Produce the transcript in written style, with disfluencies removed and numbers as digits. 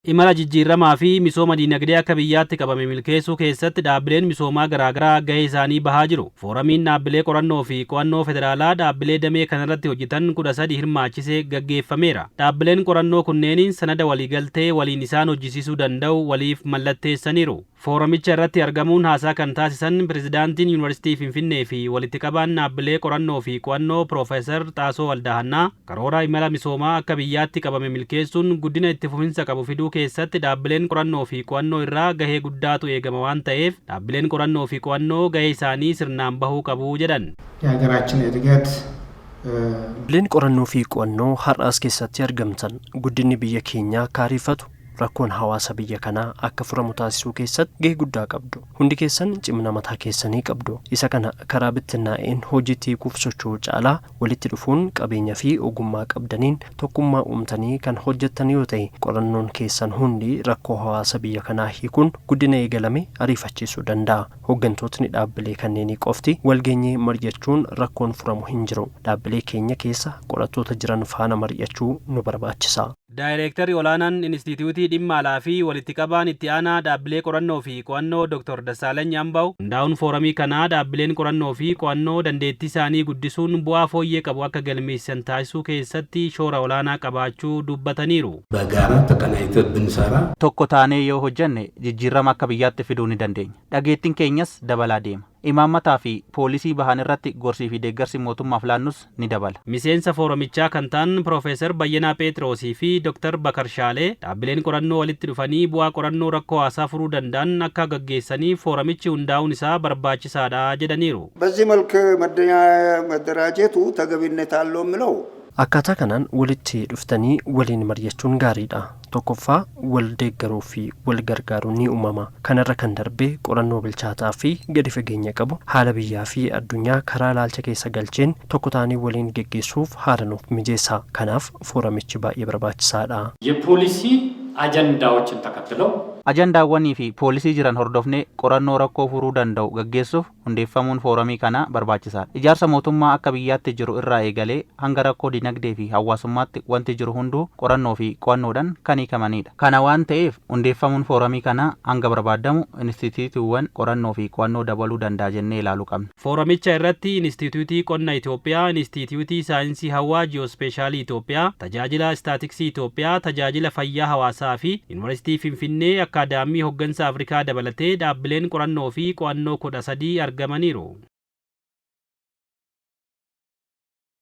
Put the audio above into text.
Imala jijjiiramaa fi misooma diinagdee akka biyyaatti qabame milkeessuu keessatti dhaabbileen misoomaa garaagaraa gahee isaanii bahaa jiru. Fooramiin dhaabbilee qorannoo fi qo'annoo federaalaa dhaabbilee damee kanarratti hojjetan 13 hirmaachisee gaggeeffameera. Dhaabbileen qorannoo kunneen sanada waliigaltee waliin isaan hojjisiisuu danda'u waliif mallatteessaniiru. Fooramicha irratti argamuun haasaa kan taasisan pirezidaantiin Yuunivarsiitii Finfinnee fi walitti qabaan dhaabbilee qorannoo fi qo'annoo Piroofeesar Xaasoo Waldahannaa karoora imala misoomaa akka biyyaatti qabame milkeessuun guddina itti fufinsa qabu fiduu keessatti dhaabbileen qorannoo fi qo'annoo irraa gahee guddaatu eegama waan ta'eef dhaabbileen qorannoo fi qo'annoo gahee isaanii sirnaan bahuu qabu jedhan. የሀገራችን እድገት Dhaabbileen qorannoo fi qo'annoo har'aas keessatti argamtan guddinni biyya keenyaa kaariifatu rakkoon hawaasa biyya kanaa akka furamu taasisuu keessatti gahee guddaa qabdu. Hundi keessan cimina mataa keessanii qabdu. Isa kana karaa bittinnaa'een hojiitti hiikuuf socho'uu caalaa walitti dhufuun qabeenya fi ogummaa qabdaniin tokkummaa uumtanii kan hojjettan yoo ta'e qorannoon keessan hundi rakkoo hawaasa biyya kanaa hiikuun guddina eegalame ariifachiisuu danda'a. Hooggantootni dhaabbilee kanneenii qofti walgeenyee mari'achuun rakkoon furamu hin jiru. Dhaabbilee keenya keessa qorattoota jiran faana mari'achuu nu barbaachisa. Daayireektarri olaanaan Inistituutii Dhimma Alaa fi walitti qabaan itti aanaa dhaabbilee qorannoo fi qo'annoo Dr. Dassaalany Ambaw hundaa'uun fooramii kanaa dhaabbileen qorannoo fi qo'annoo dandeettii isaanii guddisuun bu'aa fooyyee qabu akka galmeessan taasisuu keessatti shoora olaanaa qabaachuu dubbataniiru. በጋራ ተቀናይተን ብንሰራ tokko taanee yoo hojjenne jijjiirama akka biyyaatti fiduu ni dandeenya. Dhageettiin keenyas dabalaa deema. Imaammataa fi poolisii bahan irratti gorsii fi deeggarsi mootummaaf laannus ni dabala. Miseensa foorumichaa kan ta'an Piroofeesar Bayyanaa Pheexiroosii fi Dr. Bakar Shaalee dhaabbileen qorannoo walitti dhufanii bu'aa qorannoo rakkoo hawaasaa furuu danda'an akka gaggeessanii foorumichi hundaa'uun isaa barbaachisaadha jedhaniiru. በዚህ መልክ መደራጀቱ ተገቢነት አለው የምለው Akkaataa kanaan walitti dhuftanii waliin mari'achuun gaariidha. Tokkoffaa wal deeggaruu fi wal gargaaruun ni uumama. Kanarra kan darbee qorannoo bilchaataa fi gadi fageenya qabu haala biyyaa fi addunyaa karaa ilaalcha keessa galcheen tokko taanii waliin geggeessuuf haala nuuf mijeessa. Kanaaf fooramichi baay'ee barbaachisaadha. የፖሊሲ አጀንዳዎችን ተከትለው Ajandaawwanii fi poolisii jiran hordofnee qorannoo rakkoo furuu danda'u gaggeessuuf hundeeffamuun fooramii kanaa barbaachisaadha. Ijaarsa mootummaa akka biyyaatti jiru irraa eegalee hanga rakkoo dinagdee fi hawaasummaatti wanti jiru hunduu qorannoo fi qo'annoodhaan kan hiikamanidha. Kana waan ta'eef hundeeffamuun fooramii kanaa hanga barbaadamu inistituutiiwwan qorannoo fi qo'annoo dabaluu danda'a jennee ilaaluu qabna. Fooramicha irratti Inistituutii Qonna Itoophiyaa, Inistituutii Saayinsii Hawaa Ji'oospeeshaalii Itoophiyaa, Tajaajila Istaatiksii Itoophiyaa, Tajaajila Fayyaa Hawaasaa fi Yuunivarsiitii Finfinnee Akaadaamii Hoggansa Afrikaa dabalatee dhaabbileen qorannoo fi qo'annoo 13 argamaniiru.